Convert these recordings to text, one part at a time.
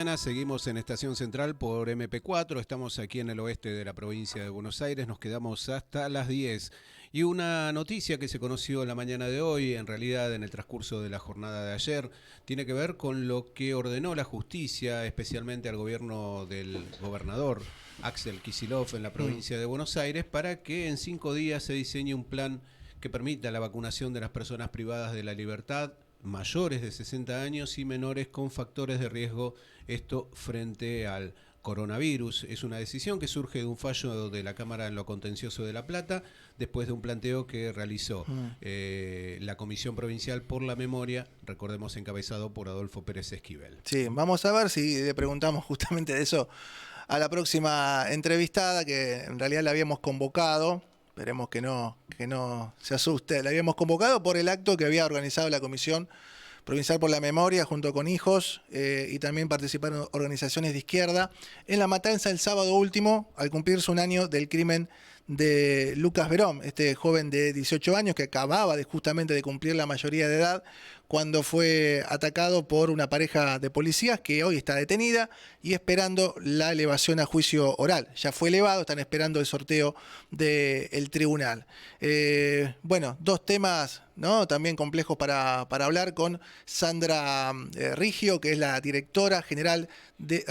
Seguimos en Estación Central por MP4, estamos aquí en el oeste de la provincia de Buenos Aires, nos quedamos hasta las 10. Y una noticia que se conoció en la mañana de hoy, en realidad en el transcurso de la jornada de ayer, tiene que ver con lo que ordenó la justicia, especialmente al gobierno del gobernador Axel Kicillof en la provincia de Buenos Aires, para que en 5 días se diseñe un plan que permita la vacunación de las personas privadas de la libertad, mayores de 60 años y menores con factores de riesgo, esto frente al coronavirus. Es una decisión que surge de un fallo de la Cámara en lo Contencioso de La Plata, después de un planteo que realizó la Comisión Provincial por la Memoria, recordemos encabezado por Adolfo Pérez Esquivel. Sí, vamos a ver si le preguntamos justamente de eso a la próxima entrevistada, que en realidad la habíamos convocado. Esperemos que no se asuste. La habíamos convocado por el acto que había organizado la Comisión Provincial por la Memoria junto con hijos y también participaron organizaciones de izquierda en la matanza el sábado último al cumplirse un año del crimen de Lucas Verón, este joven de 18 años que acababa justamente de cumplir la mayoría de edad cuando fue atacado por una pareja de policías que hoy está detenida y esperando la elevación a juicio oral. Ya fue elevado, están esperando el sorteo del tribunal. Bueno, dos temas, ¿no?, también complejos para hablar con Sandra Rigio, que es la directora general de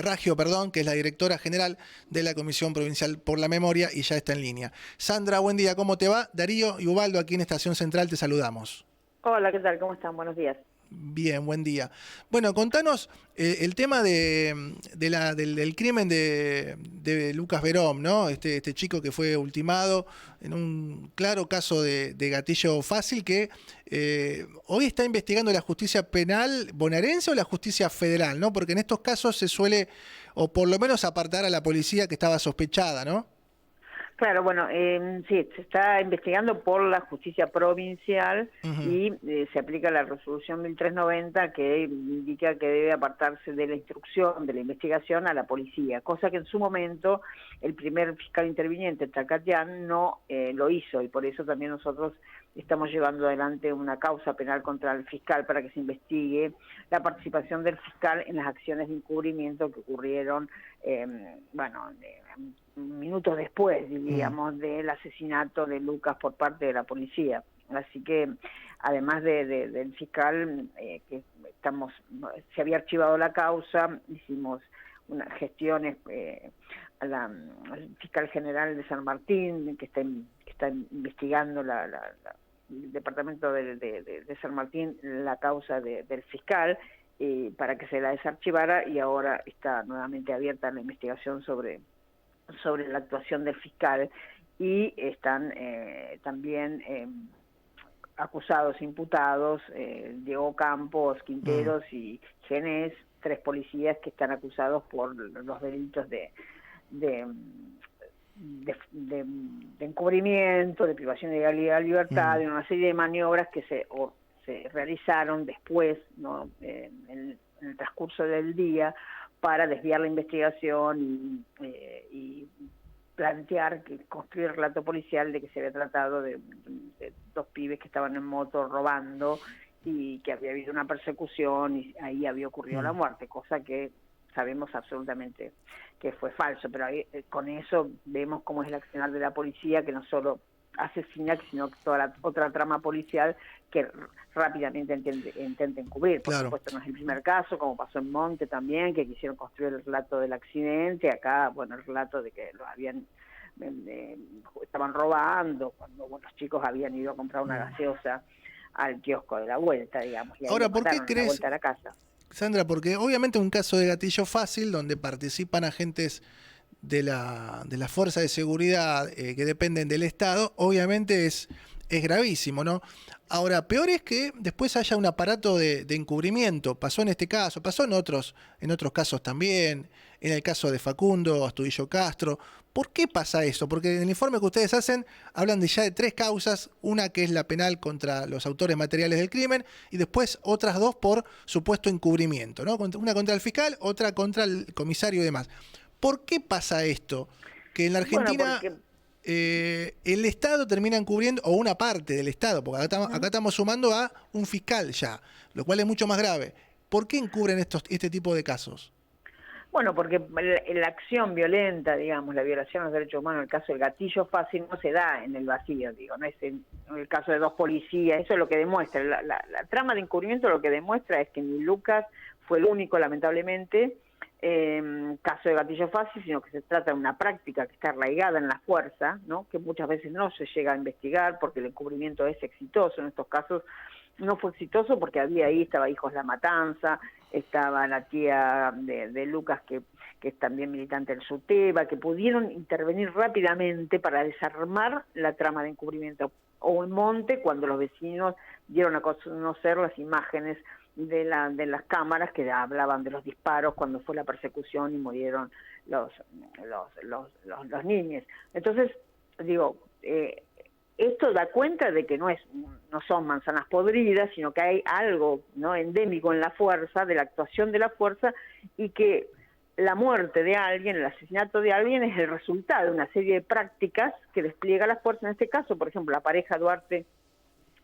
que es la directora general de la Comisión Provincial por la Memoria y ya está en línea. Sandra, buen día, ¿cómo te va? Darío y Ubaldo aquí en Estación Central te saludamos. Hola, ¿qué tal? ¿Cómo están? Buenos días. Bien, buen día. Bueno, contanos el tema del crimen de Lucas Verón, ¿no? Este chico que fue ultimado en un claro caso de gatillo fácil que hoy está investigando la justicia penal bonaerense o la justicia federal, ¿no? Porque en estos casos se suele, o por lo menos apartar a la policía que estaba sospechada, ¿no? Claro, bueno, sí, se está investigando por la justicia provincial y se aplica la resolución 1390 que indica que debe apartarse de la instrucción, de la investigación a la policía, cosa que en su momento el primer fiscal interviniente, Tacatián, no lo hizo y por eso también nosotros estamos llevando adelante una causa penal contra el fiscal para que se investigue la participación del fiscal en las acciones de encubrimiento que ocurrieron, minutos después, diríamos, del asesinato de Lucas por parte de la policía. Así que, además del fiscal, se había archivado la causa, hicimos unas gestiones al fiscal general de San Martín, que está investigando el departamento de San Martín la causa del fiscal, para que se la desarchivara, y ahora está nuevamente abierta la investigación sobre la actuación del fiscal, y están también acusados, imputados, Diego Campos, Quinteros y Genés, 3 policías que están acusados por los delitos de encubrimiento, de privación de libertad, de una serie de maniobras que se realizaron después, ¿no?, en el transcurso del día, para desviar la investigación y plantear, construir el relato policial de que se había tratado de 2 pibes que estaban en moto robando y que había habido una persecución y ahí había ocurrido la muerte, cosa que sabemos absolutamente que fue falso, pero ahí, con eso vemos cómo es el accionar de la policía, que no solo asesina, sino toda la otra trama policial que rápidamente intenta encubrir. Por supuesto, no es el primer caso, como pasó en Monte también, que quisieron construir el relato del accidente. Acá, bueno, el relato de que estaban robando, cuando los chicos habían ido a comprar una gaseosa al kiosco de la vuelta, digamos, y ahí ahora, lo ¿por qué mataron a la crees, vuelta a la casa? Sandra? Porque obviamente un caso de gatillo fácil donde participan agentes de la fuerza de seguridad que dependen del Estado, obviamente es gravísimo, ¿no? Ahora, peor es que después haya un aparato de encubrimiento. Pasó en este caso, pasó en otros casos también, en el caso de Facundo Astudillo Castro. ¿Por qué pasa eso? Porque en el informe que ustedes hacen hablan ya de 3 causas, una que es la penal contra los autores materiales del crimen y después otras 2 por supuesto encubrimiento, ¿no? Una contra el fiscal, otra contra el comisario y demás. ¿Por qué pasa esto? Que en la Argentina el Estado termina encubriendo, o una parte del Estado, porque acá estamos sumando a un fiscal ya, lo cual es mucho más grave. ¿Por qué encubren este tipo de casos? Bueno, porque la acción violenta, digamos, la violación a los derechos humanos, en el caso del gatillo fácil, no se da en el vacío, digo, no es en el caso de dos policías, eso es lo que demuestra. La trama de encubrimiento lo que demuestra es que ni Lucas fue el único, lamentablemente, caso de gatillo fácil, sino que se trata de una práctica que está arraigada en la fuerza, ¿no? Que muchas veces no se llega a investigar porque el encubrimiento es exitoso. En estos casos no fue exitoso porque estaba Hijos La Matanza, estaba la tía de Lucas que es también militante del SUTEBA, que pudieron intervenir rápidamente para desarmar la trama de encubrimiento. O en Monte, cuando los vecinos dieron a conocer las imágenes de las cámaras que hablaban de los disparos cuando fue la persecución y murieron los niños. Entonces, digo, esto da cuenta de que no son manzanas podridas, sino que hay algo, ¿no?, endémico en la fuerza, de la actuación de la fuerza, y que la muerte de alguien, el asesinato de alguien es el resultado de una serie de prácticas que despliega la fuerza. En este caso, por ejemplo, la pareja Duarte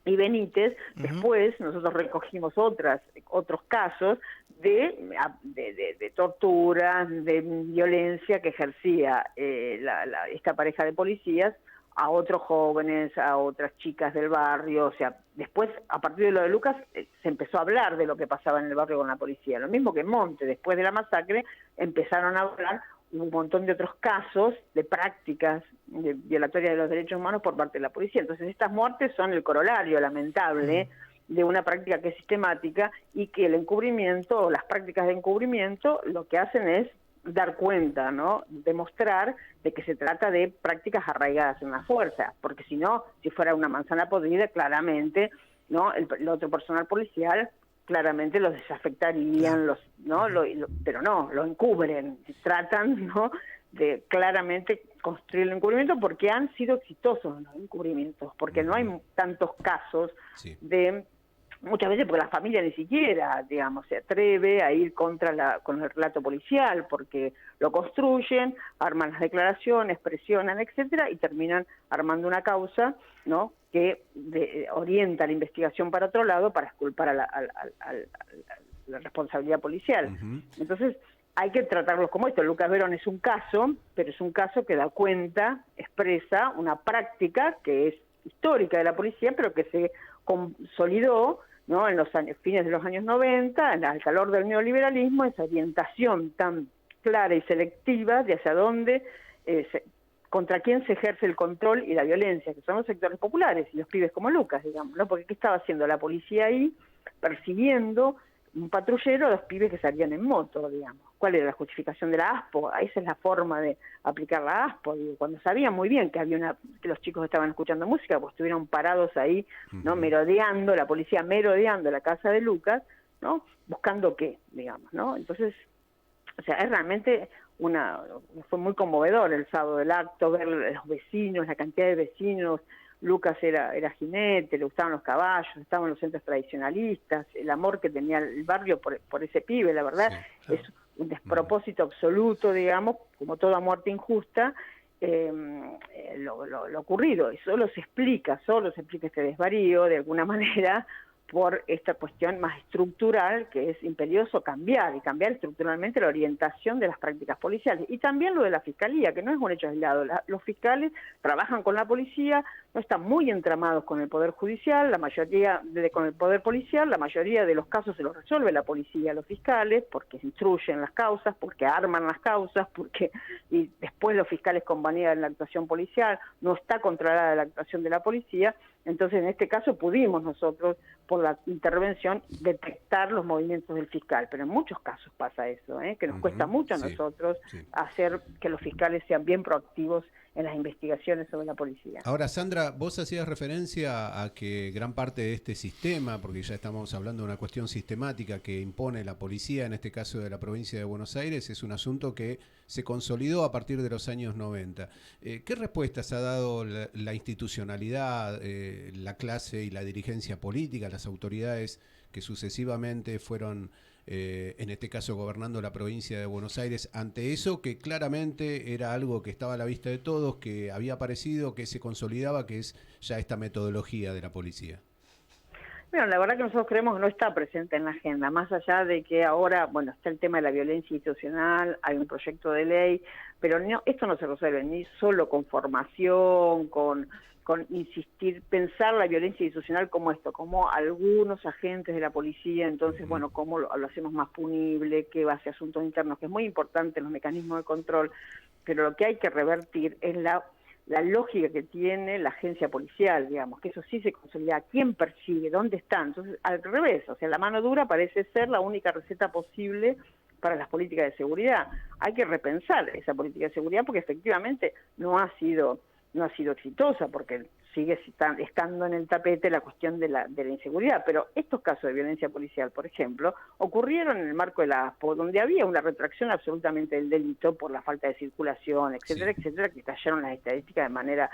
y Benítez. Después nosotros recogimos otros casos de tortura, de violencia que ejercía esta pareja de policías a otros jóvenes, a otras chicas del barrio. O sea, después, a partir de lo de Lucas, se empezó a hablar de lo que pasaba en el barrio con la policía. Lo mismo que en Monte, después de la masacre, empezaron a hablar un montón de otros casos de prácticas violatorias de los derechos humanos por parte de la policía. Entonces, estas muertes son el corolario lamentable de una práctica que es sistemática, y que el encubrimiento o las prácticas de encubrimiento lo que hacen es dar cuenta, ¿no?, demostrar de que se trata de prácticas arraigadas en la fuerza, porque si no, si fuera una manzana podrida, claramente, ¿no?, el otro personal policial claramente los desafectarían, pero no, lo encubren, tratan, ¿no?, de claramente construir el encubrimiento, porque han sido exitosos los encubrimientos, porque no hay tantos casos muchas veces porque la familia ni siquiera, digamos, se atreve a ir con el relato policial, porque lo construyen, arman las declaraciones, presionan, etcétera, y terminan armando una causa, ¿no?, que orienta la investigación para otro lado para exculpar a la responsabilidad policial. Entonces, hay que tratarlos como esto. Lucas Verón es un caso, pero es un caso que da cuenta, expresa una práctica que es histórica de la policía, pero que se consolidó, ¿no?, en los fines de los años 90, al calor del neoliberalismo, esa orientación tan clara y selectiva de hacia dónde, contra quién se ejerce el control y la violencia, que son los sectores populares y los pibes como Lucas, digamos, ¿no? Porque ¿qué estaba haciendo la policía ahí? Persiguiendo un patrullero a los pibes que salían en moto, digamos. ¿Cuál era la justificación de la ASPO? Esa es la forma de aplicar la ASPO. Digo, cuando sabían muy bien que que los chicos estaban escuchando música, pues estuvieron parados ahí, ¿no?, merodeando, la policía merodeando la casa de Lucas, ¿no?, buscando qué, digamos, ¿no? Entonces, o sea, es realmente fue muy conmovedor el sábado del acto, ver los vecinos, la cantidad de vecinos. Lucas era jinete, le gustaban los caballos, estaban los centros tradicionalistas, el amor que tenía el barrio por ese pibe, la verdad, sí, claro, es un despropósito absoluto, digamos, como toda muerte injusta, lo ocurrido, y solo se explica este desvarío, de alguna manera, por esta cuestión más estructural, que es imperioso cambiar estructuralmente la orientación de las prácticas policiales. Y también lo de la Fiscalía, que no es un hecho aislado. Los fiscales trabajan con la policía, no están muy entramados con el Poder Judicial, con el Poder Policial, la mayoría de los casos se los resuelve la policía, los fiscales, porque instruyen las causas, porque arman las causas, y después los fiscales convalidan la actuación policial, no está controlada la actuación de la policía. Entonces, en este caso pudimos nosotros, por la intervención, detectar los movimientos del fiscal, pero en muchos casos pasa eso, que nos cuesta mucho a nosotros hacer que los fiscales sean bien proactivos en las investigaciones sobre la policía. Ahora, Sandra, vos hacías referencia a que gran parte de este sistema, porque ya estamos hablando de una cuestión sistemática que impone la policía, en este caso de la provincia de Buenos Aires, es un asunto que se consolidó a partir de los años 90. ¿Qué respuestas ha dado la institucionalidad, la clase y la dirigencia política, las autoridades que sucesivamente fueron, en este caso, gobernando la provincia de Buenos Aires, ante eso que claramente era algo que estaba a la vista de todos, que había aparecido, que se consolidaba, que es ya esta metodología de la policía? Bueno, la verdad que nosotros creemos que no está presente en la agenda, más allá de que ahora, bueno, está el tema de la violencia institucional, hay un proyecto de ley, pero no, esto no se resuelve ni solo con formación, con insistir, pensar la violencia institucional como esto, como algunos agentes de la policía, entonces, bueno, cómo lo hacemos más punible, qué va hacia asuntos internos, que es muy importante los mecanismos de control, pero lo que hay que revertir es la lógica que tiene la agencia policial, digamos, que eso sí se consolida. ¿Quién persigue? ¿Dónde están? Entonces, al revés, o sea, la mano dura parece ser la única receta posible para las políticas de seguridad. Hay que repensar esa política de seguridad porque efectivamente no ha sido exitosa, porque sigue estando en el tapete la cuestión de la inseguridad, pero estos casos de violencia policial, por ejemplo, ocurrieron en el marco de la ASPO, donde había una retracción absolutamente del delito por la falta de circulación, etcétera, etcétera, que cayeron las estadísticas de manera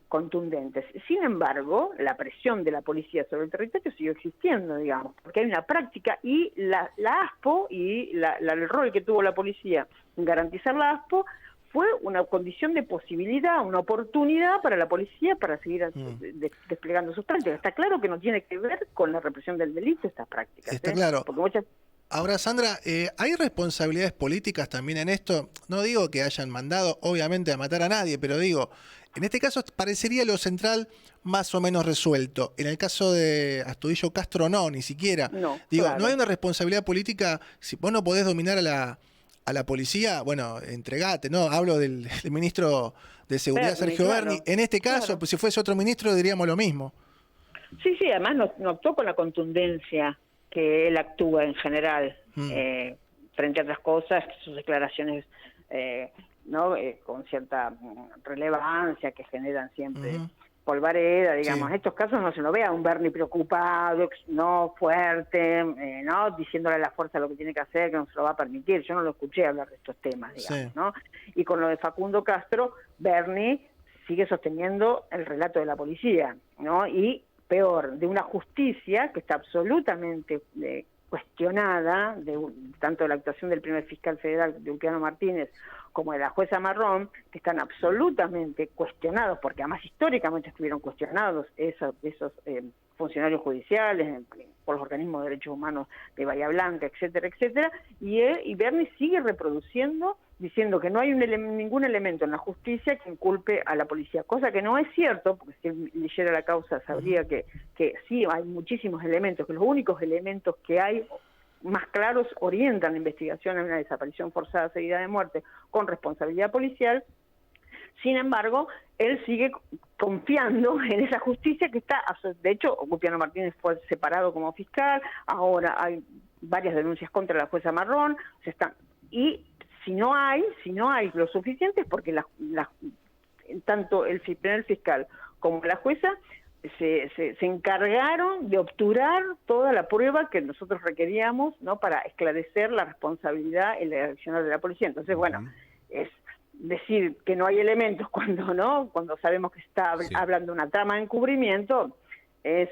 contundentes. Sin embargo, la presión de la policía sobre el territorio siguió existiendo, digamos, porque hay una práctica y la ASPO y el rol que tuvo la policía en garantizar la ASPO fue una condición de posibilidad, una oportunidad para la policía para seguir desplegando sus prácticas. Está claro que no tiene que ver con la represión del delito estas prácticas. Está claro. Porque Ahora, Sandra, ¿hay responsabilidades políticas también en esto? No digo que hayan mandado, obviamente, a matar a nadie, pero digo, en este caso parecería lo central más o menos resuelto. En el caso de Astudillo Castro, no, ni siquiera. No, digo, claro. ¿no hay una responsabilidad política? Si vos no podés dominar a la policía, bueno, entregate, ¿no? Hablo del ministro de Seguridad, Sergio Berni. En este caso, pues si fuese otro ministro diríamos lo mismo. Sí, además no actuó con la contundencia que él actúa en general, frente a otras cosas, sus declaraciones con cierta relevancia que generan siempre polvareda, digamos. En estos casos no se lo ve a un Berni preocupado, fuerte, diciéndole a la fuerza lo que tiene que hacer, que no se lo va a permitir. Yo no lo escuché hablar de estos temas, digamos, ¿no? Y con lo de Facundo Castro, Berni sigue sosteniendo el relato de la policía, ¿no? Y peor, de una justicia que está absolutamente cuestionada, tanto de la actuación del primer fiscal federal, de Ulpiano Martínez, como de la jueza Marrón, que están absolutamente cuestionados, porque además históricamente estuvieron cuestionados esos funcionarios judiciales, por los organismos de derechos humanos de Bahía Blanca, etcétera, etcétera, y Berni sigue reproduciendo, diciendo que no hay ningún elemento en la justicia que inculpe a la policía, cosa que no es cierto, porque si él leyera la causa sabría que sí hay muchísimos elementos, que los únicos elementos que hay más claros orientan la investigación a una desaparición forzada seguida de muerte con responsabilidad policial. Sin embargo, él sigue confiando en esa justicia que está, de hecho, Ulpiano Martínez fue separado como fiscal, ahora hay varias denuncias contra la jueza Marrón, y si no hay lo suficiente es porque tanto el primer fiscal como la jueza se encargaron de obturar toda la prueba que nosotros requeríamos, ¿no?, para esclarecer la responsabilidad y la accionar de la policía. Entonces, bueno, es decir que no hay elementos cuando sabemos que está hablando de una trama de encubrimiento, es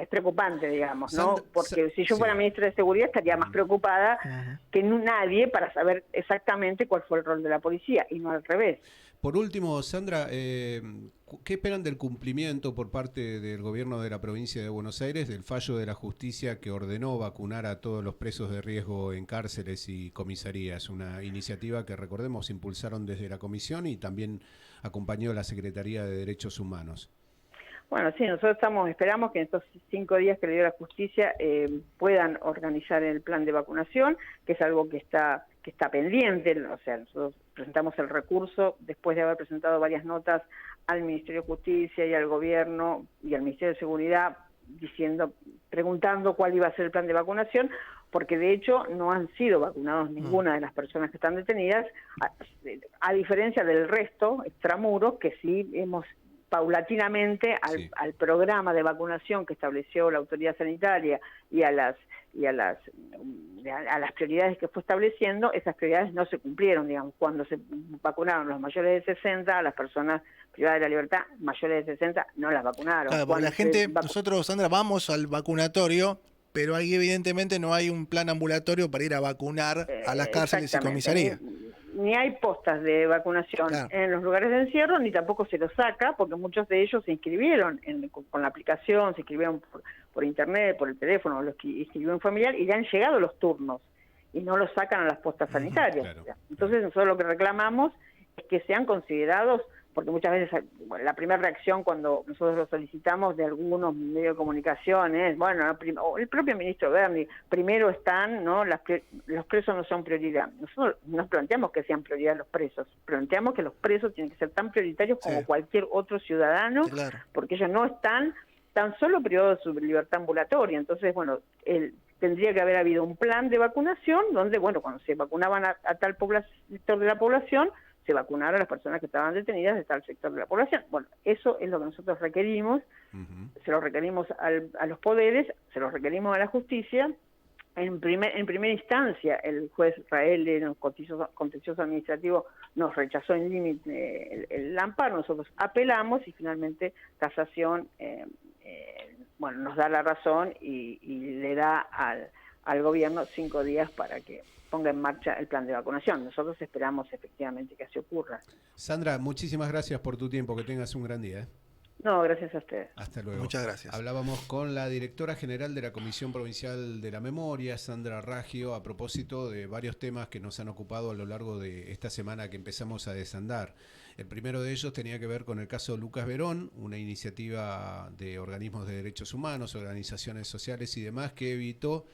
preocupante, digamos, ¿no? Porque si yo fuera ministra de Seguridad estaría más preocupada que nadie para saber exactamente cuál fue el rol de la policía, y no al revés. Por último, Sandra, ¿qué esperan del cumplimiento por parte del gobierno de la provincia de Buenos Aires del fallo de la justicia que ordenó vacunar a todos los presos de riesgo en cárceles y comisarías? Una iniciativa que, recordemos, impulsaron desde la comisión y también acompañó la Secretaría de Derechos Humanos. Bueno, sí, nosotros esperamos que en estos 5 días que le dio la justicia puedan organizar el plan de vacunación, que es algo que está pendiente. O sea, nosotros presentamos el recurso después de haber presentado varias notas al Ministerio de Justicia y al Gobierno y al Ministerio de Seguridad preguntando cuál iba a ser el plan de vacunación, porque de hecho no han sido vacunados ninguna de las personas que están detenidas, a diferencia del resto, extramuros, que sí hemos paulatinamente al programa de vacunación que estableció la autoridad sanitaria y a las prioridades que fue estableciendo, esas prioridades no se cumplieron, digamos. Cuando se vacunaron los mayores de 60, las personas privadas de la libertad mayores de 60 no las vacunaron. Claro, porque la gente, nosotros, Sandra, vamos al vacunatorio, pero ahí evidentemente no hay un plan ambulatorio para ir a vacunar a las cárceles y comisarías. ni hay postas de vacunación Claro. en los lugares de encierro, ni tampoco se los saca, porque muchos de ellos se inscribieron con la aplicación, se inscribieron por internet, por el teléfono, los que inscribieron un familiar, y ya han llegado los turnos, y no los sacan a las postas sanitarias. claro, Entonces nosotros lo que reclamamos es que sean considerados, porque muchas veces la primera reacción cuando nosotros lo solicitamos de algunos medios de comunicación es, bueno, o el propio ministro Berni, primero están, ¿no? Los presos no son prioridad. Nosotros no planteamos que sean prioridad los presos, planteamos que los presos tienen que ser tan prioritarios como Sí. cualquier otro ciudadano, Claro. porque ellos no están tan solo privados de su libertad ambulatoria. Entonces, bueno, tendría que haber habido un plan de vacunación donde, bueno, cuando se vacunaban a tal sector de la población, se vacunaron a las personas que estaban detenidas de tal sector de la población. Bueno, eso es lo que nosotros requerimos, se lo requerimos a los poderes, se lo requerimos a la justicia. En primera instancia, el juez Rael en el contencioso administrativo nos rechazó en límite el amparo, nosotros apelamos y finalmente Casación bueno, nos da la razón y le da al gobierno 5 días para que ponga en marcha el plan de vacunación. Nosotros esperamos efectivamente que así ocurra. Sandra, muchísimas gracias por tu tiempo, que tengas un gran día. No, gracias a ustedes. Hasta luego. Muchas gracias. Hablábamos con la directora general de la Comisión Provincial de la Memoria, Sandra Raggio, a propósito de varios temas que nos han ocupado a lo largo de esta semana que empezamos a desandar. El primero de ellos tenía que ver con el caso Lucas Verón, una iniciativa de organismos de derechos humanos, organizaciones sociales y demás, que evitó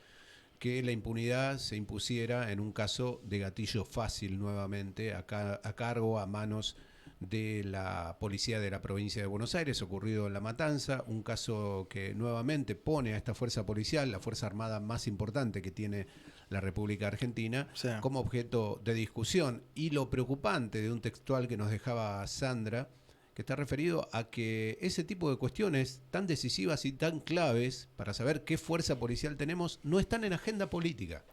que la impunidad se impusiera en un caso de gatillo fácil nuevamente a cargo, a manos de la policía de la provincia de Buenos Aires, ocurrido en La Matanza, un caso que nuevamente pone a esta fuerza policial, la fuerza armada más importante que tiene la República Argentina, Sí. como objeto de discusión. Y lo preocupante de un textual que nos dejaba Sandra, que está referido a que ese tipo de cuestiones tan decisivas y tan claves para saber qué fuerza policial tenemos no están en agenda política.